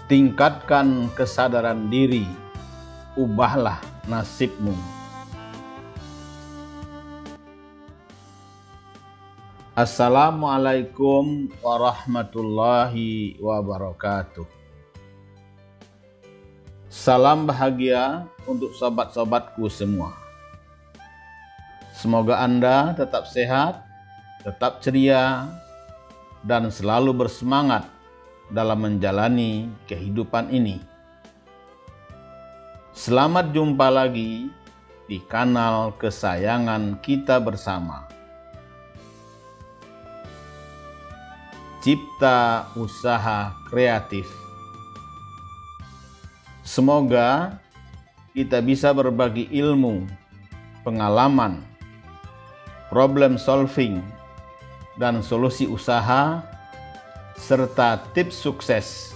Tingkatkan kesadaran diri, ubahlah nasibmu. Assalamualaikum warahmatullahi wabarakatuh. Salam bahagia untuk sobat-sobatku semua. Semoga Anda tetap sehat, tetap ceria, dan selalu bersemangat dalam menjalani kehidupan ini. Selamat jumpa lagi di kanal kesayangan kita bersama, Cipta Usaha Kreatif. Semoga kita bisa berbagi ilmu, pengalaman, problem solving, dan solusi usaha serta tips sukses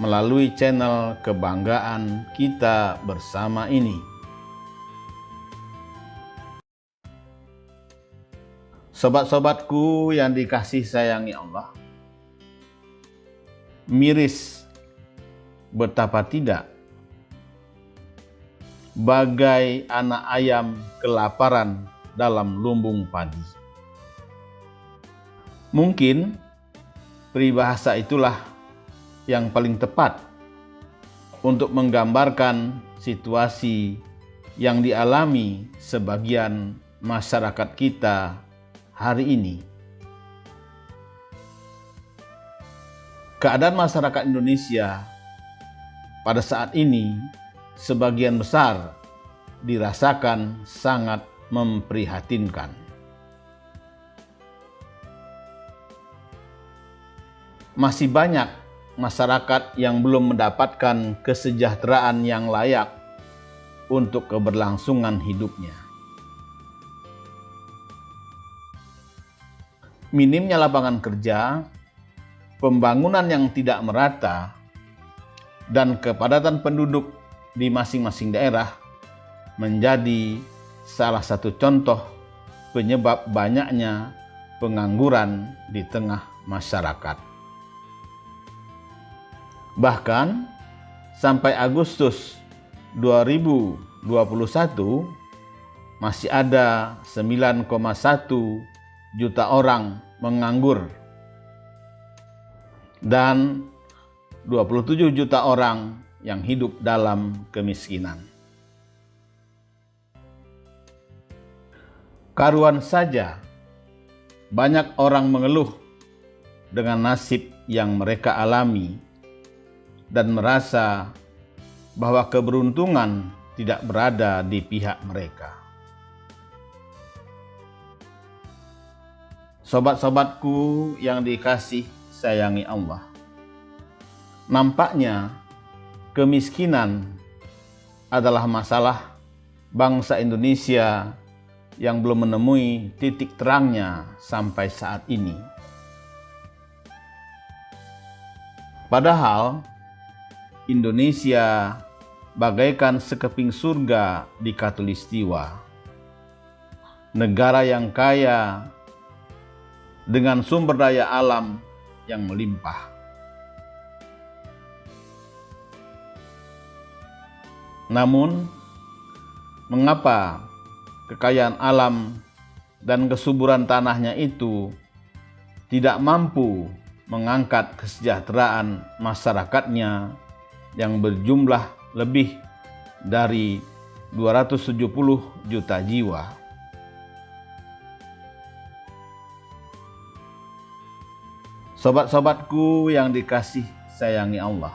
melalui channel kebanggaan kita bersama ini. Sobat-sobatku yang dikasih sayangi Allah, miris betapa tidak, bagai anak ayam kelaparan dalam lumbung padi. Mungkin peribahasa itulah yang paling tepat untuk menggambarkan situasi yang dialami sebagian masyarakat kita hari ini. Keadaan masyarakat Indonesia pada saat ini sebagian besar dirasakan sangat memprihatinkan. Masih banyak masyarakat yang belum mendapatkan kesejahteraan yang layak untuk keberlangsungan hidupnya. Minimnya lapangan kerja, pembangunan yang tidak merata, dan kepadatan penduduk di masing-masing daerah menjadi salah satu contoh penyebab banyaknya pengangguran di tengah masyarakat. Bahkan sampai Agustus 2021 masih ada 9,1 juta orang menganggur dan 27 juta orang yang hidup dalam kemiskinan. Karuan saja banyak orang mengeluh dengan nasib yang mereka alami dan merasa bahwa keberuntungan tidak berada di pihak mereka. Sobat-sobatku yang dikasih sayangi Allah, nampaknya kemiskinan adalah masalah bangsa Indonesia yang belum menemui titik terangnya sampai saat ini. Padahal Indonesia bagaikan sekeping surga di Khatulistiwa, negara yang kaya dengan sumber daya alam yang melimpah. Namun, mengapa kekayaan alam dan kesuburan tanahnya itu tidak mampu mengangkat kesejahteraan masyarakatnya yang berjumlah lebih dari 270 juta jiwa? Sobat-sobatku yang dikasih sayangi Allah,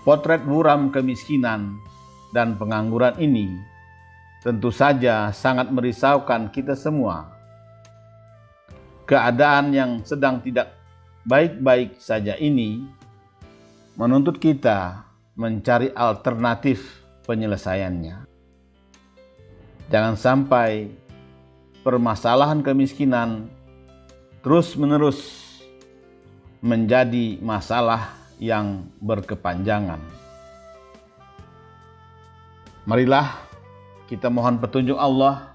potret buram kemiskinan dan pengangguran ini tentu saja sangat merisaukan kita semua. Keadaan yang sedang tidak baik-baik saja ini menuntut kita mencari alternatif penyelesaiannya. Jangan sampai permasalahan kemiskinan terus-menerus menjadi masalah yang berkepanjangan. Marilah kita mohon petunjuk Allah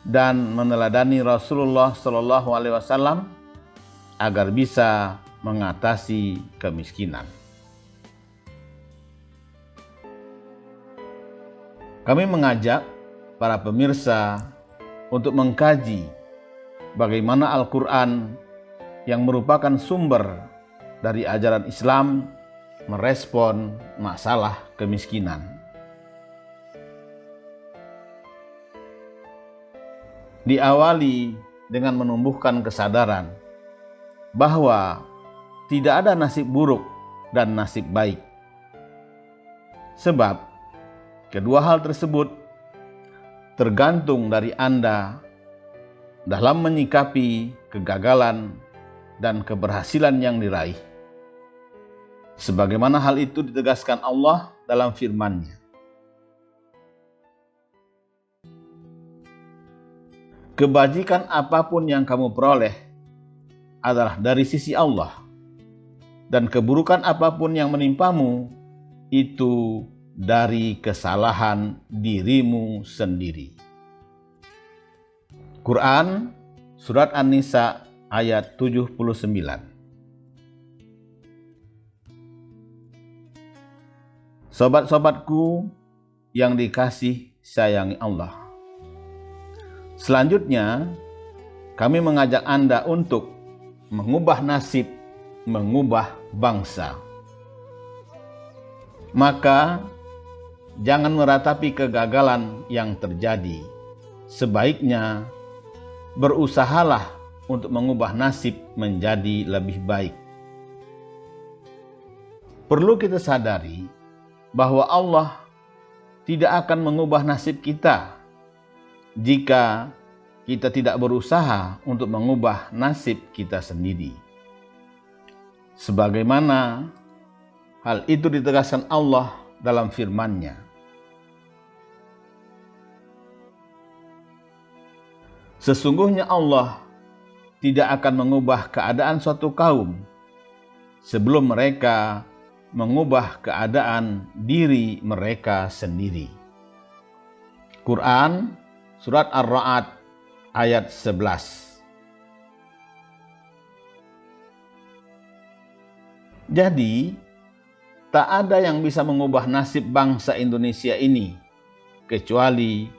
dan meneladani Rasulullah SAW agar bisa mengatasi kemiskinan. Kami mengajak para pemirsa untuk mengkaji bagaimana Al-Quran yang merupakan sumber dari ajaran Islam merespon masalah kemiskinan. Diawali dengan menumbuhkan kesadaran bahwa tidak ada nasib buruk dan nasib baik. Sebab kedua hal tersebut tergantung dari Anda dalam menyikapi kegagalan dan keberhasilan yang diraih. Sebagaimana hal itu ditegaskan Allah dalam firman-Nya. Kebajikan apapun yang kamu peroleh adalah dari sisi Allah, dan keburukan apapun yang menimpamu itu dari kesalahan dirimu sendiri. Quran Surat An-Nisa ayat 79. Sobat-sobatku yang dikasih sayangi Allah, selanjutnya kami mengajak Anda untuk mengubah nasib, mengubah bangsa. Maka jangan meratapi kegagalan yang terjadi. Sebaiknya berusahalah untuk mengubah nasib menjadi lebih baik. Perlu kita sadari bahwa Allah tidak akan mengubah nasib kita jika kita tidak berusaha untuk mengubah nasib kita sendiri. Sebagaimana hal itu ditegaskan Allah dalam firman-Nya. Sesungguhnya Allah tidak akan mengubah keadaan suatu kaum sebelum mereka mengubah keadaan diri mereka sendiri. Quran Surat Ar-Ra'd ayat 11. Jadi, tak ada yang bisa mengubah nasib bangsa Indonesia ini, kecuali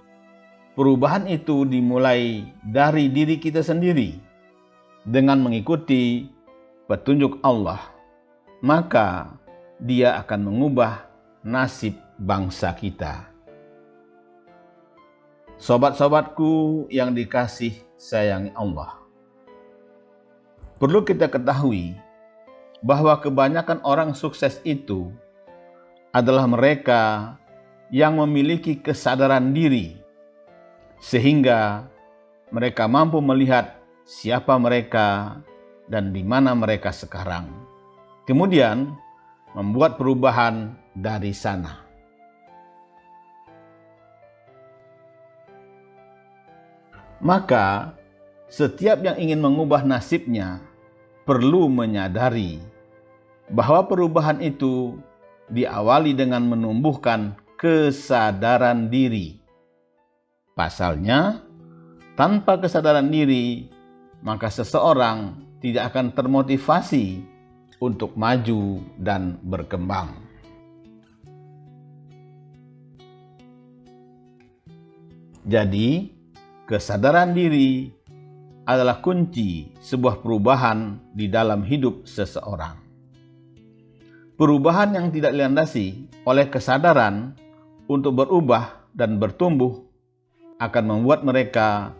perubahan itu dimulai dari diri kita sendiri dengan mengikuti petunjuk Allah. Maka Dia akan mengubah nasib bangsa kita. Sobat-sobatku yang dikasih sayangi Allah, perlu kita ketahui bahwa kebanyakan orang sukses itu adalah mereka yang memiliki kesadaran diri, sehingga mereka mampu melihat siapa mereka dan di mana mereka sekarang, kemudian membuat perubahan dari sana. Maka setiap yang ingin mengubah nasibnya perlu menyadari bahwa perubahan itu diawali dengan menumbuhkan kesadaran diri. Pasalnya, tanpa kesadaran diri, maka seseorang tidak akan termotivasi untuk maju dan berkembang. Jadi, kesadaran diri adalah kunci sebuah perubahan di dalam hidup seseorang. Perubahan yang tidak dilandasi oleh kesadaran untuk berubah dan bertumbuh akan membuat mereka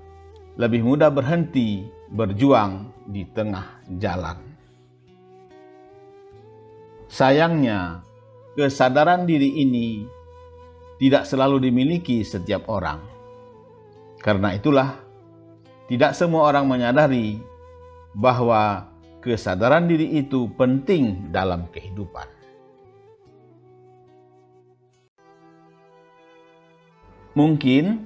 lebih mudah berhenti berjuang di tengah jalan. Sayangnya, kesadaran diri ini tidak selalu dimiliki setiap orang. Karena itulah, tidak semua orang menyadari bahwa kesadaran diri itu penting dalam kehidupan. Mungkin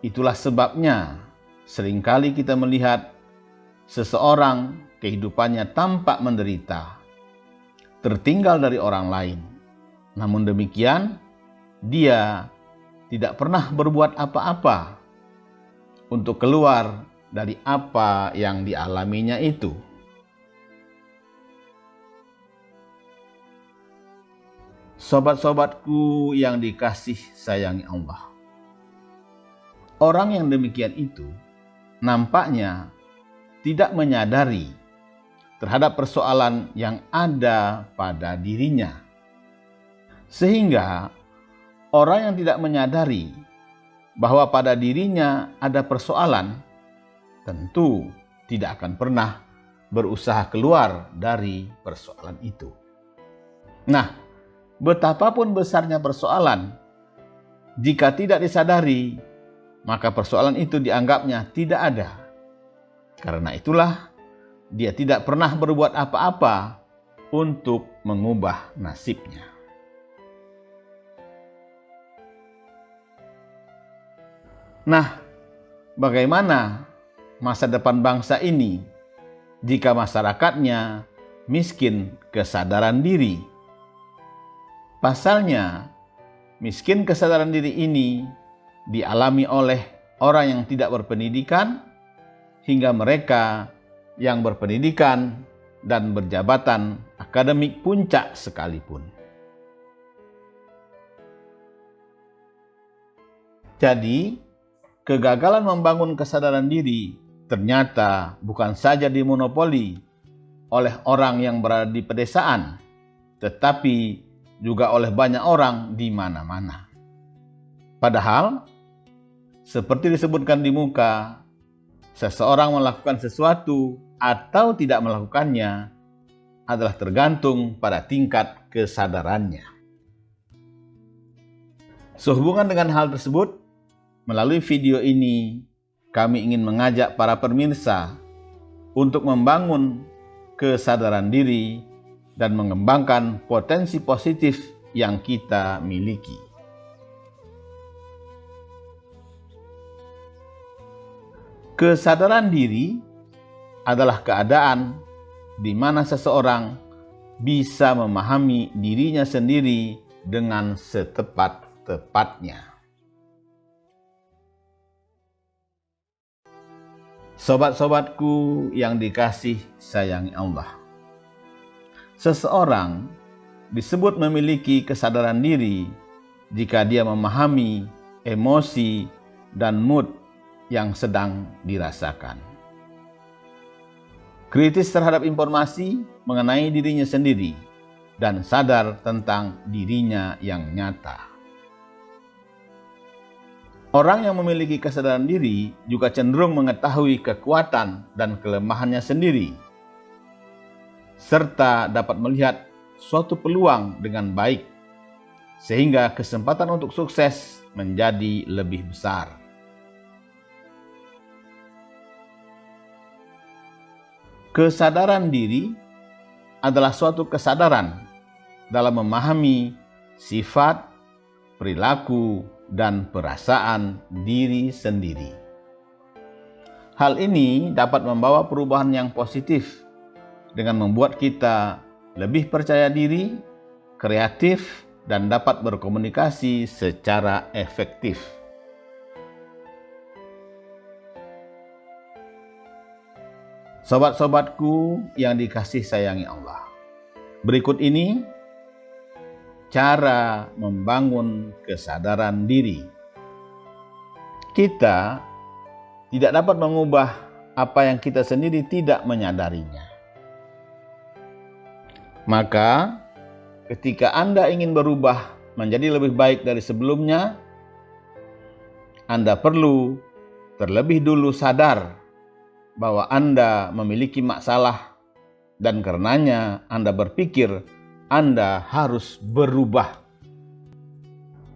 itulah sebabnya seringkali kita melihat seseorang kehidupannya tampak menderita, tertinggal dari orang lain. Namun demikian, dia tidak pernah berbuat apa-apa untuk keluar dari apa yang dialaminya itu. Sobat-sobatku yang dikasih sayangi Allah, orang yang demikian itu nampaknya tidak menyadari terhadap persoalan yang ada pada dirinya. Sehingga orang yang tidak menyadari bahwa pada dirinya ada persoalan, tentu tidak akan pernah berusaha keluar dari persoalan itu. Nah, betapapun besarnya persoalan, jika tidak disadari, maka persoalan itu dianggapnya tidak ada. Karena itulah, dia tidak pernah berbuat apa-apa untuk mengubah nasibnya. Nah, bagaimana masa depan bangsa ini jika masyarakatnya miskin kesadaran diri? Pasalnya, miskin kesadaran diri ini dialami oleh orang yang tidak berpendidikan hingga mereka yang berpendidikan dan berjabatan akademik puncak sekalipun. Jadi, kegagalan membangun kesadaran diri ternyata bukan saja dimonopoli oleh orang yang berada di pedesaan, tetapi juga oleh banyak orang di mana-mana. Padahal, seperti disebutkan di muka, seseorang melakukan sesuatu atau tidak melakukannya adalah tergantung pada tingkat kesadarannya. Sehubungan dengan hal tersebut, melalui video ini, kami ingin mengajak para pemirsa untuk membangun kesadaran diri dan mengembangkan potensi positif yang kita miliki. Kesadaran diri adalah keadaan di mana seseorang bisa memahami dirinya sendiri dengan setepat-tepatnya. Sobat-sobatku yang dikasih sayangi Allah, seseorang disebut memiliki kesadaran diri jika dia memahami emosi dan mood yang sedang dirasakan. Kritis terhadap informasi mengenai dirinya sendiri dan sadar tentang dirinya yang nyata. Orang yang memiliki kesadaran diri juga cenderung mengetahui kekuatan dan kelemahannya sendiri, serta dapat melihat suatu peluang dengan baik, sehingga kesempatan untuk sukses menjadi lebih besar. Kesadaran diri adalah suatu kesadaran dalam memahami sifat, perilaku, dan perasaan diri sendiri. Hal ini dapat membawa perubahan yang positif dengan membuat kita lebih percaya diri, kreatif, dan dapat berkomunikasi secara efektif. Sobat-sobatku yang dikasih sayangi Allah, berikut ini cara membangun kesadaran diri. Kita tidak dapat mengubah apa yang kita sendiri tidak menyadarinya. Maka, ketika Anda ingin berubah menjadi lebih baik dari sebelumnya, Anda perlu terlebih dulu sadar bahwa Anda memiliki masalah dan karenanya Anda berpikir Anda harus berubah.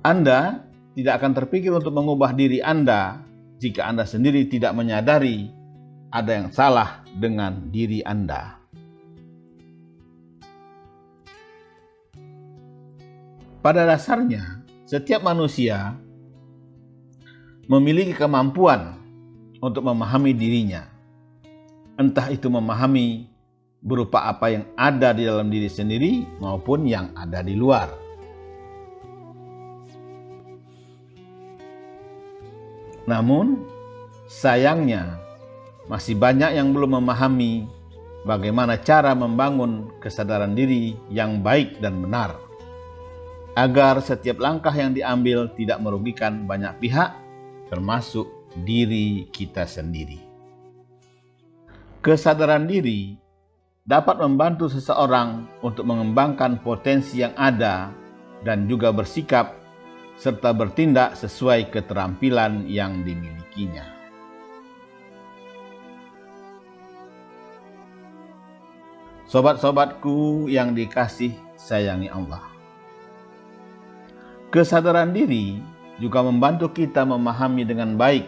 Anda tidak akan terpikir untuk mengubah diri Anda jika Anda sendiri tidak menyadari ada yang salah dengan diri Anda. Pada dasarnya, setiap manusia memiliki kemampuan untuk memahami dirinya. Entah itu memahami berupa apa yang ada di dalam diri sendiri maupun yang ada di luar. Namun, sayangnya masih banyak yang belum memahami bagaimana cara membangun kesadaran diri yang baik dan benar. agar setiap langkah yang diambil tidak merugikan banyak pihak, termasuk diri kita sendiri. Kesadaran diri dapat membantu seseorang untuk mengembangkan potensi yang ada dan juga bersikap serta bertindak sesuai keterampilan yang dimilikinya. Sobat-sobatku yang dikasih sayangi Allah, kesadaran diri juga membantu kita memahami dengan baik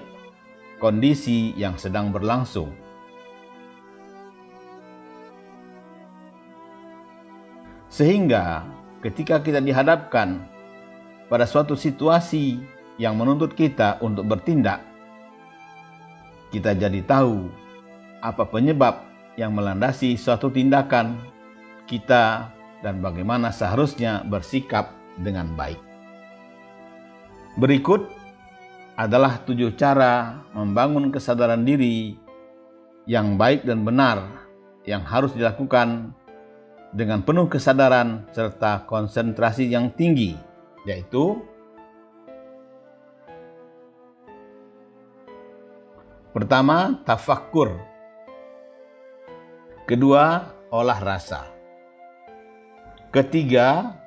kondisi yang sedang berlangsung. Sehingga ketika kita dihadapkan pada suatu situasi yang menuntut kita untuk bertindak, kita jadi tahu apa penyebab yang melandasi suatu tindakan kita dan bagaimana seharusnya bersikap dengan baik. Berikut adalah 7 cara membangun kesadaran diri yang baik dan benar yang harus dilakukan dengan penuh kesadaran serta konsentrasi yang tinggi, yaitu: pertama, tafakkur. Kedua, olah rasa. Ketiga,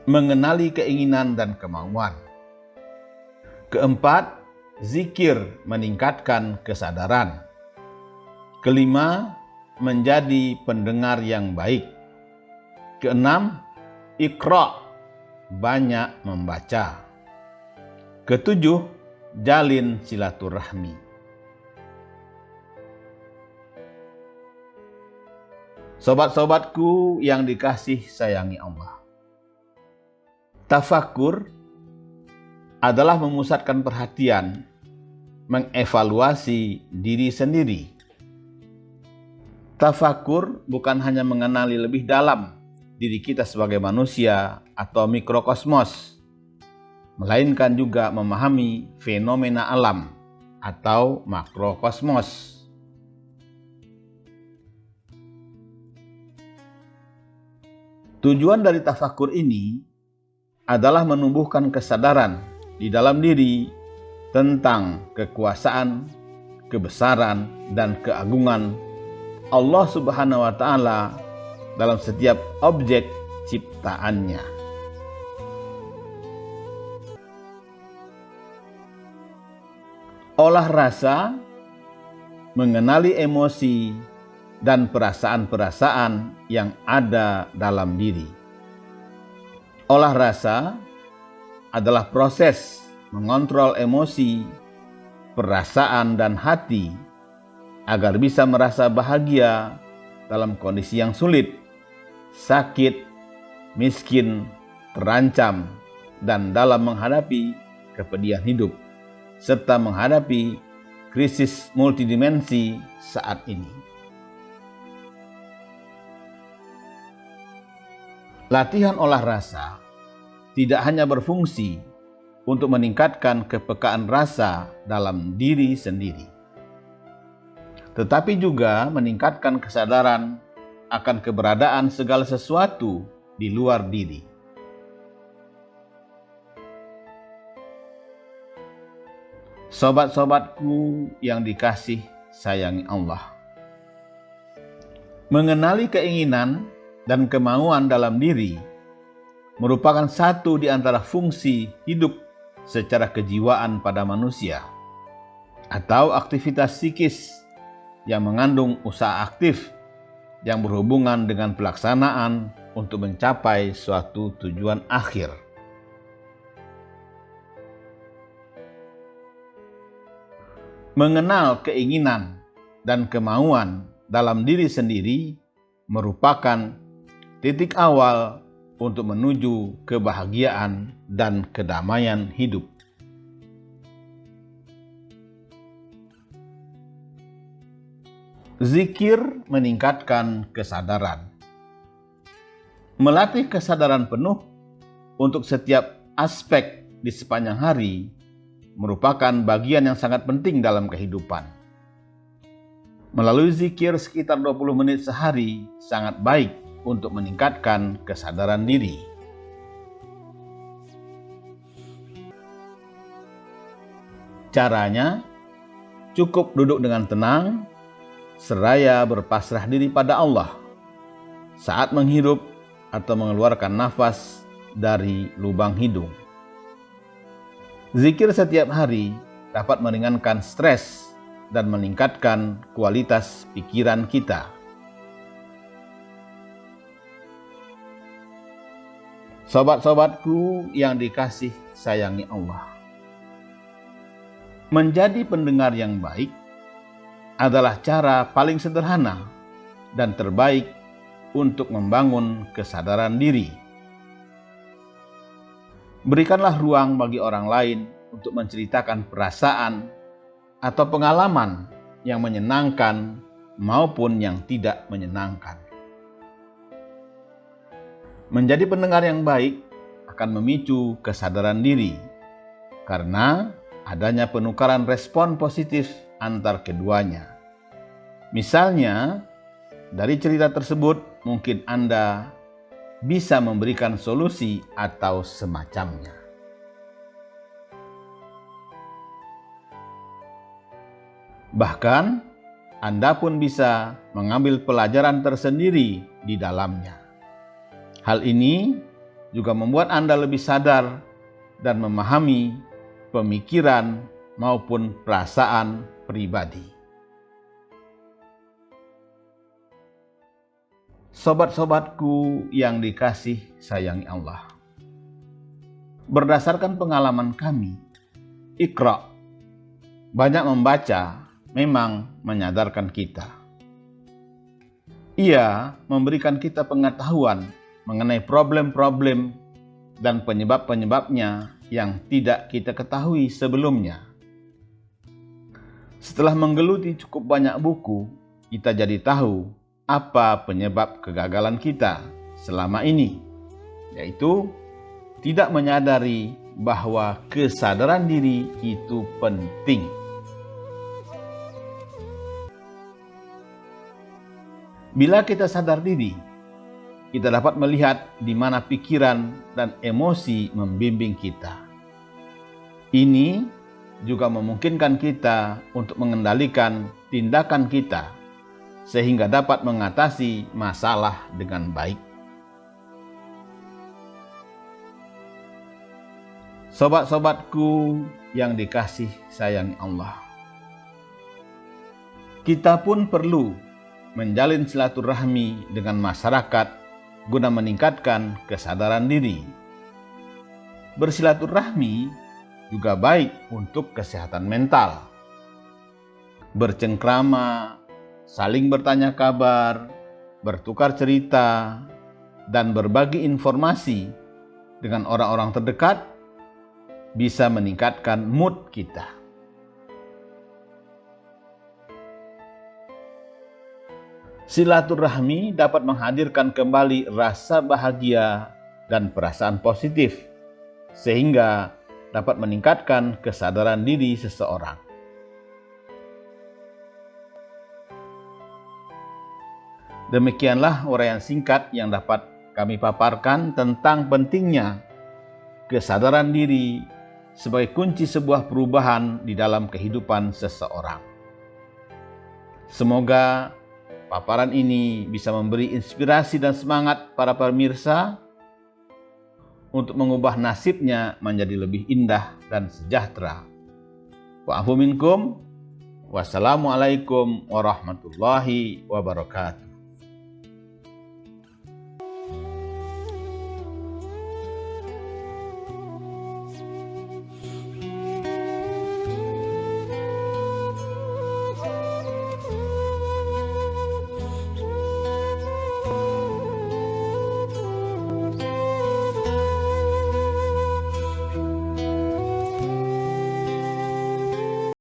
mengenali keinginan dan kemauan. Keempat, zikir meningkatkan kesadaran. Kelima, menjadi pendengar yang baik. Keenam, iqra, banyak membaca. Ketujuh, jalin silaturahmi. Sobat-sobatku yang dikasih sayangi Allah, tafakkur adalah memusatkan perhatian, mengevaluasi diri sendiri. Tafakkur bukan hanya mengenali lebih dalam diri kita sebagai manusia atau mikrokosmos, melainkan juga memahami fenomena alam atau makrokosmos. Tujuan dari tafakkur ini adalah menumbuhkan kesadaran di dalam diri tentang kekuasaan, kebesaran, dan keagungan Allah Subhanahu wa Ta'ala dalam setiap objek ciptaannya. Olah rasa, mengenali emosi dan perasaan-perasaan yang ada dalam diri. Olah rasa adalah proses mengontrol emosi, perasaan, dan hati agar bisa merasa bahagia dalam kondisi yang sulit, sakit, miskin, terancam, dan dalam menghadapi kepedihan hidup, serta menghadapi krisis multidimensi saat ini. Latihan olah rasa tidak hanya berfungsi untuk meningkatkan kepekaan rasa dalam diri sendiri, tetapi juga meningkatkan kesadaran akan keberadaan segala sesuatu di luar diri. Sobat-sobatku yang dikasih sayangi Allah, mengenali keinginan dan kemauan dalam diri merupakan satu di antara fungsi hidup secara kejiwaan pada manusia, atau aktivitas psikis yang mengandung usaha aktif yang berhubungan dengan pelaksanaan untuk mencapai suatu tujuan akhir. Mengenal keinginan dan kemauan dalam diri sendiri merupakan titik awal untuk menuju kebahagiaan dan kedamaian hidup. Zikir meningkatkan kesadaran. Melatih kesadaran penuh untuk setiap aspek di sepanjang hari merupakan bagian yang sangat penting dalam kehidupan. Melalui zikir sekitar 20 menit sehari sangat baik untuk meningkatkan kesadaran diri. Caranya, cukup duduk dengan tenang, seraya berpasrah diri pada Allah saat menghirup atau mengeluarkan nafas dari lubang hidung. Zikir setiap hari dapat meringankan stres dan meningkatkan kualitas pikiran kita. Sobat-sobatku yang dikasih sayangi Allah, menjadi pendengar yang baik adalah cara paling sederhana dan terbaik untuk membangun kesadaran diri. Berikanlah ruang bagi orang lain untuk menceritakan perasaan atau pengalaman yang menyenangkan maupun yang tidak menyenangkan. Menjadi pendengar yang baik akan memicu kesadaran diri karena adanya penukaran respon positif antar keduanya. Misalnya, dari cerita tersebut mungkin Anda bisa memberikan solusi atau semacamnya. Bahkan, Anda pun bisa mengambil pelajaran tersendiri di dalamnya. Hal ini juga membuat Anda lebih sadar dan memahami pemikiran maupun perasaan pribadi. Sobat-sobatku yang dikasih sayangi Allah, berdasarkan pengalaman kami, Iqra, banyak membaca memang menyadarkan kita. Ia memberikan kita pengetahuan mengenai problem-problem dan penyebab-penyebabnya yang tidak kita ketahui sebelumnya. Setelah menggeluti cukup banyak buku, kita jadi tahu apa penyebab kegagalan kita selama ini, yaitu tidak menyadari bahwa kesadaran diri itu penting. Bila kita sadar diri, kita dapat melihat di mana pikiran dan emosi membimbing kita. Ini juga memungkinkan kita untuk mengendalikan tindakan kita sehingga dapat mengatasi masalah dengan baik. Sobat-sobatku yang dikasih sayangi Allah, kita pun perlu menjalin silaturahmi dengan masyarakat guna meningkatkan kesadaran diri. Bersilaturahmi juga baik untuk kesehatan mental. Bercengkrama, saling bertanya kabar, bertukar cerita, dan berbagi informasi dengan orang-orang terdekat bisa meningkatkan mood kita. Silaturahmi dapat menghadirkan kembali rasa bahagia dan perasaan positif, sehingga dapat meningkatkan kesadaran diri seseorang. Demikianlah uraian singkat yang dapat kami paparkan tentang pentingnya kesadaran diri sebagai kunci sebuah perubahan di dalam kehidupan seseorang. Semoga paparan ini bisa memberi inspirasi dan semangat para pemirsa untuk mengubah nasibnya menjadi lebih indah dan sejahtera. Wa'afu minkum. Wassalamualaikum warahmatullahi wabarakatuh.